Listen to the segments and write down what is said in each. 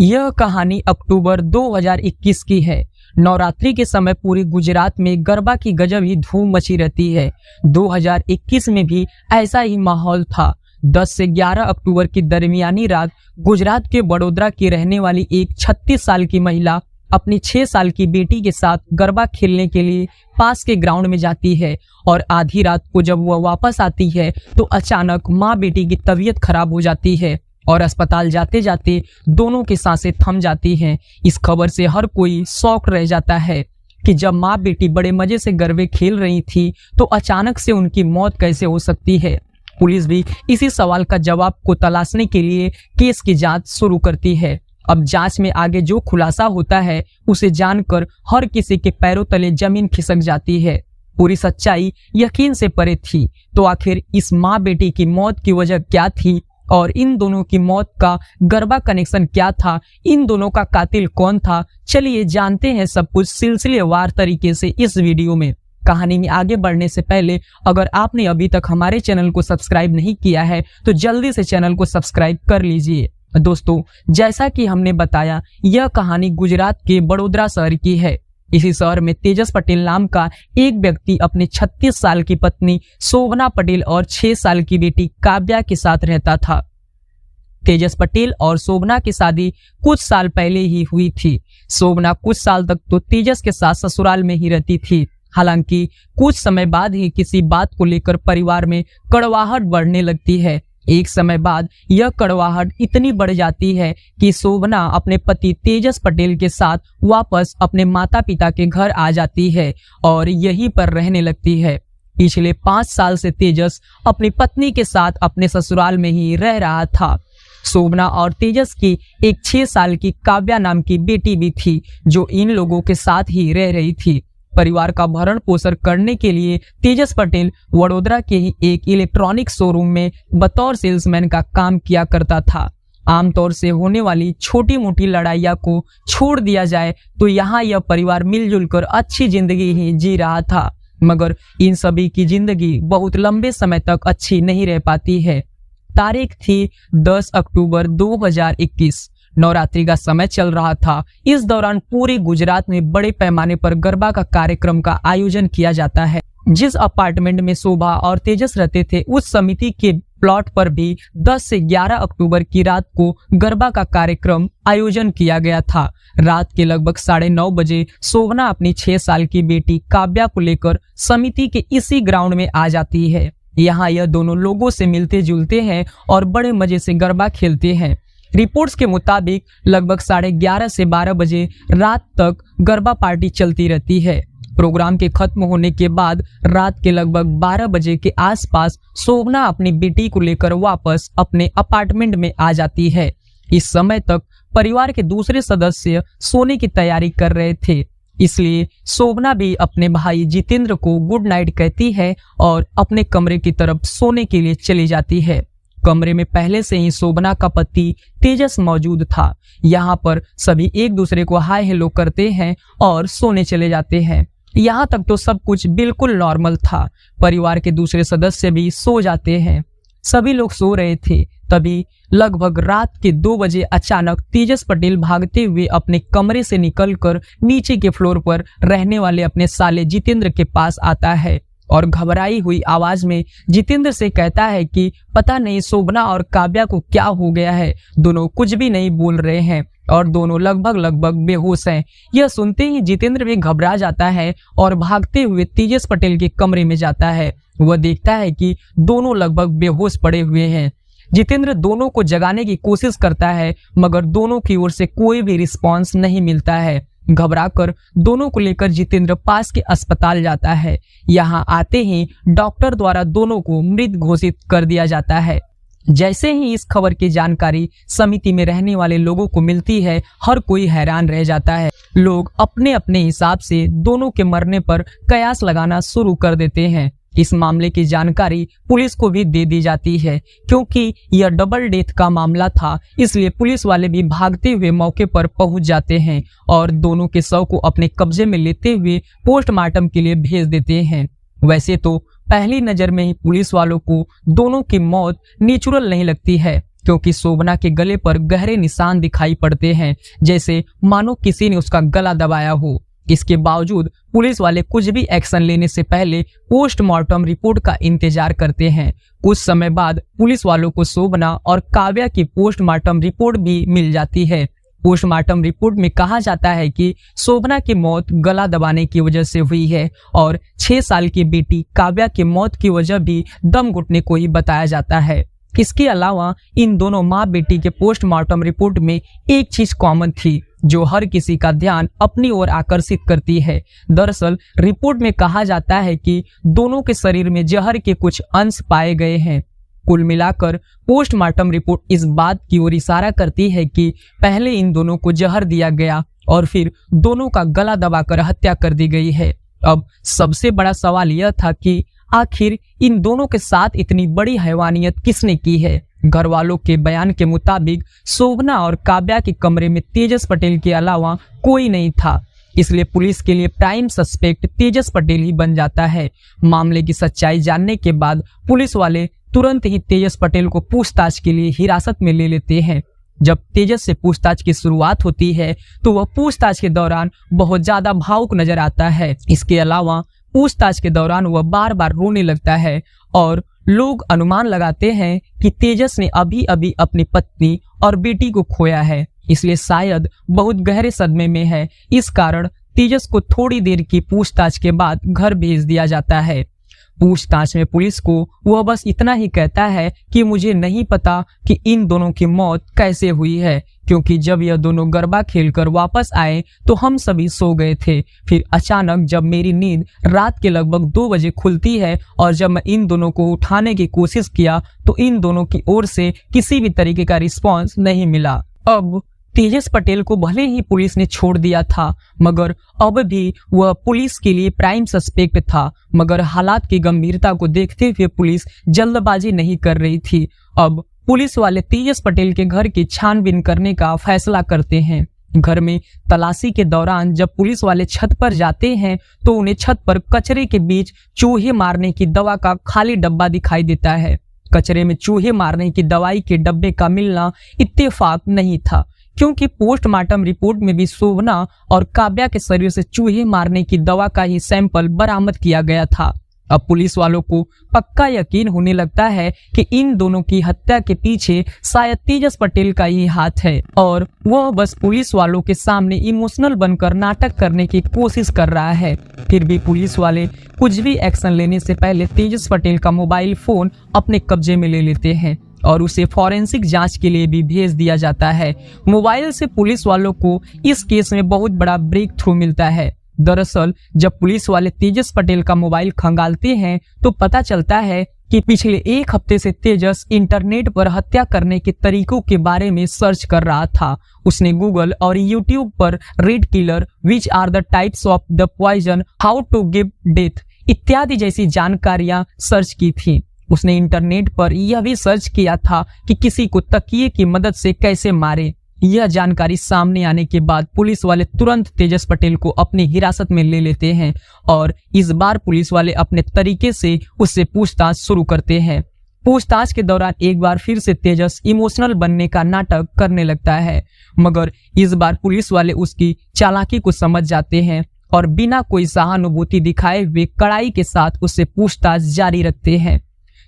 यह कहानी अक्टूबर 2021 की है। नवरात्रि के समय पूरे गुजरात में गरबा की गजब ही धूम मची रहती है। 2021 में भी ऐसा ही माहौल था। 10 से 11 अक्टूबर की दरमियानी रात गुजरात के बड़ोदरा की रहने वाली एक 36 साल की महिला अपनी 6 साल की बेटी के साथ गरबा खेलने के लिए पास के ग्राउंड में जाती है और आधी रात को जब वह वापस आती है तो अचानक माँ बेटी की तबीयत खराब हो जाती है और अस्पताल जाते जाते दोनों की सांसें थम जाती हैं। इस खबर से हर कोई शॉक रह जाता है कि जब माँ बेटी बड़े मजे से गरबे खेल रही थी तो अचानक से उनकी मौत कैसे हो सकती है। पुलिस भी इसी सवाल का जवाब को तलाशने के लिए केस की जांच शुरू करती है। अब जांच में आगे जो खुलासा होता है उसे जानकर हर किसी के पैरों तले जमीन खिसक जाती है। पूरी सच्चाई यकीन से परे थी। तो आखिर इस माँ बेटी की मौत की वजह क्या थी और इन दोनों की मौत का गरबा कनेक्शन क्या था, इन दोनों का कातिल कौन था, चलिए जानते हैं सब कुछ सिलसिलेवार तरीके से इस वीडियो में। कहानी में आगे बढ़ने से पहले अगर आपने अभी तक हमारे चैनल को सब्सक्राइब नहीं किया है तो जल्दी से चैनल को सब्सक्राइब कर लीजिए। दोस्तों, जैसा कि हमने बताया, यह कहानी गुजरात के बड़ोदरा शहर की है। इसी शहर में तेजस पटेल नाम का एक व्यक्ति अपनी 36 साल की पत्नी शोभना पटेल और 6 साल की बेटी काव्या के साथ रहता था। तेजस पटेल और शोभना की शादी कुछ साल पहले ही हुई थी। शोभना कुछ साल तक तो तेजस के साथ ससुराल में ही रहती थी। हालांकि कुछ समय बाद ही किसी बात को लेकर परिवार में कड़वाहट बढ़ने लगती है। एक समय बाद यह कड़वाहट इतनी बढ़ जाती है कि शोभना अपने पति तेजस पटेल के साथ वापस अपने माता पिता के घर आ जाती है और यहीं पर रहने लगती है। पिछले 5 साल से तेजस अपनी पत्नी के साथ अपने ससुराल में ही रह रहा था। शोभना और तेजस की एक 6 साल की काव्या नाम की बेटी भी थी जो इन लोगों के साथ ही रह रही थी। परिवार का भरण पोषण करने के लिए तेजस पटेल वडोदरा के ही एक इलेक्ट्रॉनिक शोरूम में बतौर सेल्समैन का काम किया करता था। आमतौर से होने वाली छोटी मोटी लड़ाइयाँ को छोड़ दिया जाए तो यहाँ यह परिवार मिलजुल कर अच्छी जिंदगी ही जी रहा था, मगर इन सभी की जिंदगी बहुत लंबे समय तक अच्छी नहीं रह पाती है। तारीख थी 10 अक्टूबर 2021। नवरात्रि का समय चल रहा था। इस दौरान पूरे गुजरात में बड़े पैमाने पर गरबा का कार्यक्रम का आयोजन किया जाता है। जिस अपार्टमेंट में शोभा और तेजस रहते थे उस समिति के प्लॉट पर भी 10 से 11 अक्टूबर की रात को गरबा का कार्यक्रम आयोजन किया गया था। रात के लगभग 9:30 बजे शोभना अपनी 6 साल की बेटी काव्या को लेकर समिति के इसी ग्राउंड में आ जाती है। यहाँ यह दोनों लोगों से मिलते जुलते हैं और बड़े मजे से गरबा खेलते हैं। रिपोर्ट्स के मुताबिक लगभग 11:30 से 12 बजे रात तक गरबा पार्टी चलती रहती है। प्रोग्राम के खत्म होने के बाद रात के लगभग 12 बजे के आसपास शोभना अपनी बेटी को लेकर वापस अपने अपार्टमेंट में आ जाती है। इस समय तक परिवार के दूसरे सदस्य सोने की तैयारी कर रहे थे, इसलिए शोभना भी अपने भाई जितेंद्र को गुड नाइट कहती है और अपने कमरे की तरफ सोने के लिए चली जाती है। कमरे में पहले से ही शोभना का पति तेजस मौजूद था। यहाँ पर सभी एक दूसरे को हाय हेलो करते हैं और सोने चले जाते हैं। यहाँ तक तो सब कुछ बिल्कुल नॉर्मल था। परिवार के दूसरे सदस्य भी सो जाते हैं। सभी लोग सो रहे थे, तभी लगभग रात के 2 बजे अचानक तेजस पटेल भागते हुए अपने कमरे से निकलकर नीचे के फ्लोर पर रहने वाले अपने साले जितेंद्र के पास आता है और घबराई हुई आवाज में जितेंद्र से कहता है कि पता नहीं शोभना और काव्या को क्या हो गया है। दोनों कुछ भी नहीं बोल रहे हैं और दोनों लगभग बेहोश हैं। यह सुनते ही जितेंद्र भी घबरा जाता है और भागते हुए तेजस पटेल के कमरे में जाता है। वह देखता है कि दोनों लगभग बेहोश पड़े हुए हैं। जितेंद्र दोनों को जगाने की कोशिश करता है मगर दोनों की ओर से कोई भी रिस्पॉन्स नहीं मिलता है। घबराकर दोनों को लेकर जितेंद्र पास के अस्पताल जाता है। यहाँ आते ही डॉक्टर द्वारा दोनों को मृत घोषित कर दिया जाता है। जैसे ही इस खबर की जानकारी समिति में रहने वाले लोगों को मिलती है, हर कोई हैरान रह जाता है। लोग अपने अपने हिसाब से दोनों के मरने पर कयास लगाना शुरू कर देते हैं। इस मामले की जानकारी पुलिस को भी दे दी जाती है। क्योंकि यह डबल डेथ का मामला था, इसलिए पुलिस वाले भी भागते हुए मौके पर पहुंच जाते हैं और दोनों के शव को अपने कब्जे में लेते हुए पोस्टमार्टम के लिए भेज देते हैं। वैसे तो पहली नजर में ही पुलिस वालों को दोनों की मौत नेचुरल नहीं लगती है, क्योंकि शोभना के गले पर गहरे निशान दिखाई पड़ते हैं, जैसे मानो किसी ने उसका गला दबाया हो। इसके बावजूद पुलिस वाले कुछ भी एक्शन लेने से पहले पोस्टमार्टम रिपोर्ट का इंतजार करते हैं। कुछ समय बाद पुलिस वालों को शोभना और काव्या की पोस्टमार्टम रिपोर्ट भी मिल जाती है। पोस्टमार्टम रिपोर्ट में कहा जाता है कि शोभना की मौत गला दबाने की वजह से हुई है और 6 साल की बेटी काव्या की मौत की वजह भी दम घुटने को ही बताया जाता है। इसके अलावा इन दोनों माँ बेटी के पोस्टमार्टम रिपोर्ट में एक चीज कॉमन थी जो हर किसी का ध्यान अपनी ओर आकर्षित करती है। दरअसल रिपोर्ट में कहा जाता है कि दोनों के शरीर में जहर के कुछ अंश पाए गए हैं। कुल मिलाकर पोस्टमार्टम रिपोर्ट इस बात की ओर इशारा करती है कि पहले इन दोनों को जहर दिया गया और फिर दोनों का गला दबाकर हत्या कर दी गई है। अब सबसे बड़ा सवाल यह था कि आखिर इन दोनों के साथ इतनी बड़ी हैवानियत किसने की है। घर वालों के बयान के मुताबिक शोभना और काव्या के कमरे में तेजस पटेल के अलावा कोई नहीं था, इसलिए पुलिस के लिए प्राइम सस्पेक्ट तेजस पटेल ही बन जाता है। मामले की सच्चाई जानने के बाद पुलिस वाले तुरंत ही तेजस पटेल को पूछताछ के लिए हिरासत में ले लेते हैं। जब तेजस से पूछताछ की शुरुआत होती है तो वह पूछताछ के दौरान बहुत ज्यादा भावुक नजर आता है। इसके अलावा पूछताछ के दौरान वह बार बार रोने लगता है और लोग अनुमान लगाते हैं कि तेजस ने अभी अभी अपनी पत्नी और बेटी को खोया है, इसलिए शायद बहुत गहरे सदमे में है। इस कारण तेजस को थोड़ी देर की पूछताछ के बाद घर भेज दिया जाता है। पूछताछ में पुलिस को वह बस इतना ही कहता है कि मुझे नहीं पता कि इन दोनों की मौत कैसे हुई है, क्योंकि जब यह दोनों गरबा खेलकर वापस आए तो हम सभी सो गए थे। फिर अचानक जब मेरी नींद रात के लगभग 2 बजे खुलती है और जब मैं इन दोनों को उठाने की कोशिश किया तो इन दोनों की ओर से किसी भी तरीके का रिस्पॉन्स नहीं मिला। अब तेजस पटेल को भले ही पुलिस ने छोड़ दिया था, मगर अब भी वह पुलिस के लिए प्राइम सस्पेक्ट था। मगर हालात की गंभीरता को देखते हुए पुलिस जल्दबाजी नहीं कर रही थी। अब पुलिस वाले तेजस पटेल के घर की छानबीन करने का फैसला करते हैं। घर में तलाशी के दौरान जब पुलिस वाले छत पर जाते हैं तो उन्हें छत पर कचरे के बीच चूहे मारने की दवा का खाली डब्बा दिखाई देता है। कचरे में चूहे मारने की दवाई के डब्बे का मिलना इत्तेफाक नहीं था, क्योंकि पोस्टमार्टम रिपोर्ट में भी शोभना और काव्या के शरीर से चूहे मारने की दवा का ही सैंपल बरामद किया गया था। अब पुलिस वालों को पक्का यकीन होने लगता है कि इन दोनों की हत्या के पीछे शायद तेजस पटेल का ही हाथ है और वह बस पुलिस वालों के सामने इमोशनल बनकर नाटक करने की कोशिश कर रहा है। फिर भी पुलिस वाले कुछ भी एक्शन लेने से पहले तेजस पटेल का मोबाइल फोन अपने कब्जे में ले लेते हैं और उसे फॉरेंसिक जांच के लिए भी भेज दिया जाता है। मोबाइल से पुलिस वालों को इस केस में बहुत बड़ा ब्रेक थ्रू मिलता है। दरअसल जब पुलिस वाले तेजस पटेल का मोबाइल खंगालते हैं तो पता चलता है कि पिछले 1 हफ्ते से तेजस इंटरनेट पर हत्या करने के तरीकों के बारे में सर्च कर रहा था। उसने गूगल और यूट्यूब पर red killer, which are the types of the poison, how to give death इत्यादि जैसी जानकारियां सर्च की थी। उसने इंटरनेट पर यह भी सर्च किया था कि किसी को तकिए की मदद से कैसे मारे। यह जानकारी सामने आने के बाद पुलिस वाले तुरंत तेजस पटेल को अपनी हिरासत में ले लेते हैं और इस बार पुलिस वाले अपने तरीके से उससे पूछताछ शुरू करते हैं। पूछताछ के दौरान एक बार फिर से तेजस इमोशनल बनने का नाटक करने लगता है, मगर इस बार पुलिस वाले उसकी चालाकी को समझ जाते हैं और बिना कोई सहानुभूति दिखाए हुए कड़ाई के साथ उससे पूछताछ जारी रखते हैं।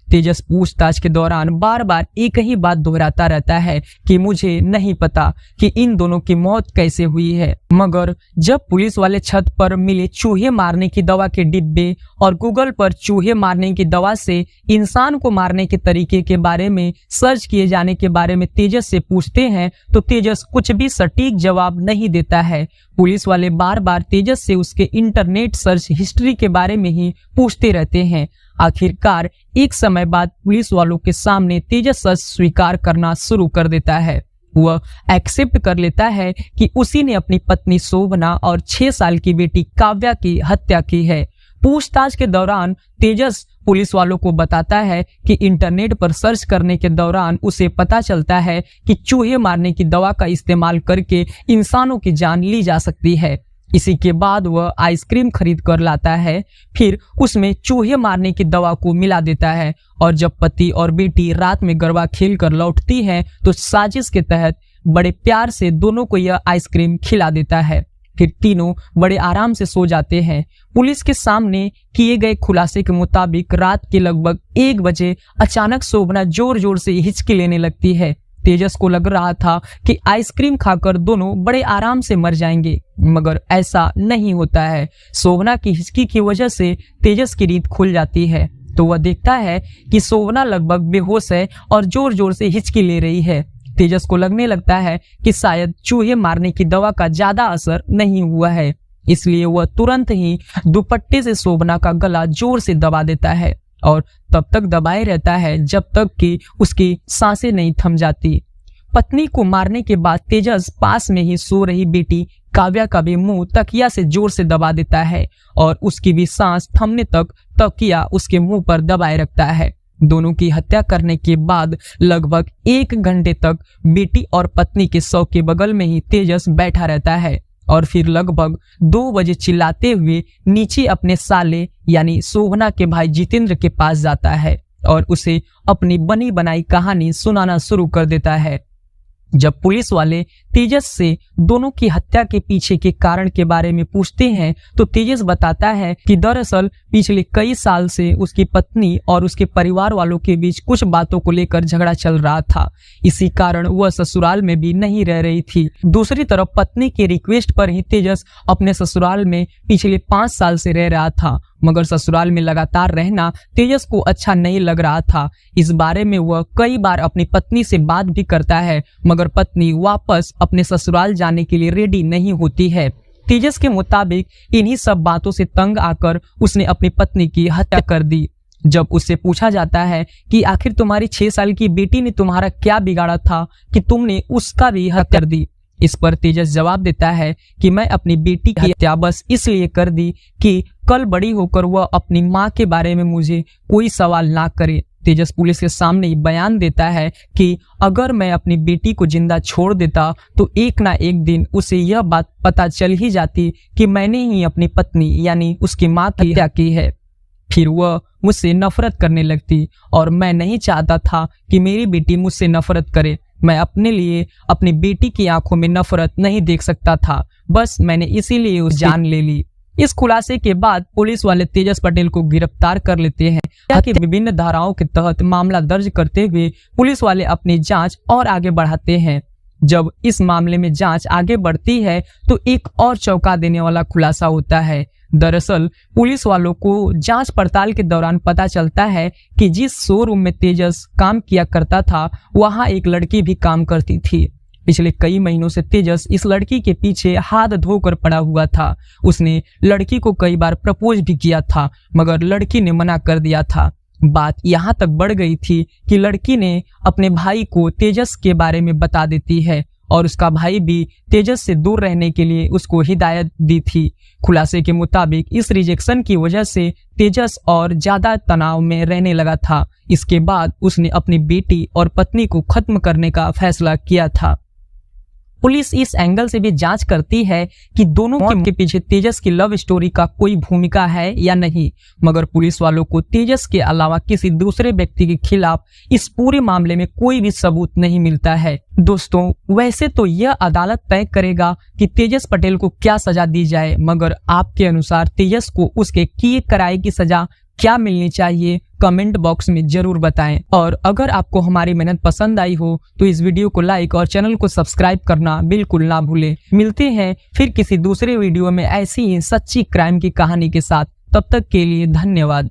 तेजस पूछताछ के दौरान बार बार एक ही बात दोहराता रहता है कि मुझे नहीं पता कि इन दोनों की मौत कैसे हुई है। मगर जब पुलिस वाले छत पर मिले चूहे मारने की दवा के डिब्बे और गूगल पर चूहे मारने की दवा से इंसान को मारने के तरीके के बारे में सर्च किए जाने के बारे में तेजस से पूछते हैं तो तेजस कुछ भी सटीक जवाब नहीं देता है। पुलिस वाले बार बार तेजस से उसके इंटरनेट सर्च हिस्ट्री के बारे में ही पूछते रहते हैं। आखिरकार एक समय बाद पुलिस वालों के सामने तेजस सच स्वीकार करना शुरू कर देता है। वह एक्सेप्ट कर लेता है कि उसी ने अपनी पत्नी शोभना और 6 साल की बेटी काव्या की हत्या की है। पूछताछ के दौरान तेजस पुलिस वालों को बताता है कि इंटरनेट पर सर्च करने के दौरान उसे पता चलता है कि चूहे मारने की दवा का इस्तेमाल करके इंसानों की जान ली जा सकती है। इसी के बाद वह आइसक्रीम खरीद कर लाता है, फिर उसमें चूहे मारने की दवा को मिला देता है और जब पति और बेटी रात में गरबा खेल कर लौटती हैं तो साजिश के तहत बड़े प्यार से दोनों को यह आइसक्रीम खिला देता है। फिर तीनों बड़े आराम से सो जाते हैं। पुलिस के सामने किए गए खुलासे के मुताबिक रात के लगभग 1 बजे अचानक शोभना जोर जोर से हिचकी लेने लगती है। तेजस को लग रहा था कि आइसक्रीम खाकर दोनों बड़े आराम से मर जाएंगे, मगर ऐसा नहीं होता है। शोभना की हिचकी की वजह से तेजस की नींद खुल जाती है तो वह देखता है कि शोभना लगभग बेहोश है और जोर जोर से हिचकी ले रही है। तेजस को लगने लगता है कि शायद चूहे मारने की दवा का ज्यादा असर नहीं हुआ है, इसलिए वह तुरंत ही दुपट्टे से शोभना का गला जोर से दबा देता है और तब तक दबाए रहता है जब तक कि उसकी सांसें नहीं थम जाती। पत्नी को मारने के बाद तेजस पास में ही सो रही बेटी काव्या का भी मुंह तकिया से जोर से दबा देता है और उसकी भी सांस थमने तक तकिया उसके मुंह पर दबाए रखता है। दोनों की हत्या करने के बाद लगभग 1 घंटे तक बेटी और पत्नी के शव के बगल में ही तेजस बैठा रहता है और फिर लगभग 2 बजे चिल्लाते हुए नीचे अपने साले यानी शोभना के भाई जितेंद्र के पास जाता है और उसे अपनी बनी बनाई कहानी सुनाना शुरू कर देता है। जब पुलिस वाले तेजस से दोनों की हत्या के पीछे के कारण के बारे में पूछते हैं तो तेजस बताता है कि दरअसल पिछले कई साल से उसकी पत्नी और उसके परिवार वालों के बीच कुछ बातों को लेकर झगड़ा चल रहा था। इसी कारण वह ससुराल में भी नहीं रह रही थी। दूसरी तरफ पत्नी के रिक्वेस्ट पर ही तेजस अपने ससुराल में पिछले 5 साल से रह रहा था, मगर ससुराल में लगातार रहना तेजस को अच्छा नहीं लग रहा था। इस बारे में वह कई बार अपनी पत्नी से बात भी करता है, मगर पत्नी वापस अपने ससुराल जाने के लिए रेडी नहीं होती है। तेजस के मुताबिक इन्हीं सब बातों से तंग आकर उसने अपनी पत्नी की हत्या कर दी। जब उससे पूछा जाता है कि आखिर तुम्हारी 6 साल की बेटी ने तुम्हारा क्या बिगाड़ा था कि तुमने उसका भी हत्या कर दी, इस पर तेजस जवाब देता है कि मैं अपनी बेटी की हत्या बस इसलिए कर दी कि कल बड़ी होकर वह अपनी माँ के बारे में मुझे कोई सवाल ना करे। तेजस पुलिस के सामने बयान देता है कि अगर मैं अपनी बेटी को जिंदा छोड़ देता तो एक ना एक दिन उसे यह बात पता चल ही जाती कि मैंने ही अपनी पत्नी यानी उसकी माँ की हत्या की है। फिर वह मुझसे नफरत करने लगती और मैं नहीं चाहता था कि मेरी बेटी मुझसे नफरत करे। मैं अपने लिए अपनी बेटी की आंखों में नफरत नहीं देख सकता था, बस मैंने इसीलिए उस जान ले ली। इस खुलासे के बाद पुलिस वाले तेजस पटेल को गिरफ्तार कर लेते हैं। हत्या की विभिन्न धाराओं के तहत मामला दर्ज करते हुए पुलिस वाले अपनी जांच और आगे बढ़ाते हैं। जब इस मामले में जांच आगे बढ़ती है तो एक और चौंका देने वाला खुलासा होता है। दरअसल पुलिस वालों को जांच पड़ताल के दौरान पता चलता है कि जिस शोरूम में तेजस काम किया करता था वहां एक लड़की भी काम करती थी। पिछले कई महीनों से तेजस इस लड़की के पीछे हाथ धोकर पड़ा हुआ था। उसने लड़की को कई बार प्रपोज भी किया था, मगर लड़की ने मना कर दिया था। बात यहाँ तक बढ़ गई थी कि लड़की ने अपने भाई को तेजस के बारे में बता देती है और उसका भाई भी तेजस से दूर रहने के लिए उसको हिदायत दी थी। खुलासे के मुताबिक इस रिजेक्शन की वजह से तेजस और ज्यादा तनाव में रहने लगा था। इसके बाद उसने अपनी बेटी और पत्नी को खत्म करने का फैसला किया था। पुलिस इस एंगल से भी जांच करती है कि दोनों के पीछे तेजस की लव स्टोरी का कोई भूमिका है या नहीं, मगर पुलिस वालों को तेजस के अलावा किसी दूसरे व्यक्ति के खिलाफ इस पूरे मामले में कोई भी सबूत नहीं मिलता है। दोस्तों, वैसे तो यह अदालत तय करेगा कि तेजस पटेल को क्या सजा दी जाए, मगर आपके अनुसार तेजस को उसके किए कराए की सजा क्या मिलनी चाहिए, कमेंट बॉक्स में जरूर बताएं। और अगर आपको हमारी मेहनत पसंद आई हो तो इस वीडियो को लाइक और चैनल को सब्सक्राइब करना बिल्कुल ना भूलें। मिलते हैं फिर किसी दूसरे वीडियो में ऐसी ही सच्ची क्राइम की कहानी के साथ। तब तक के लिए धन्यवाद।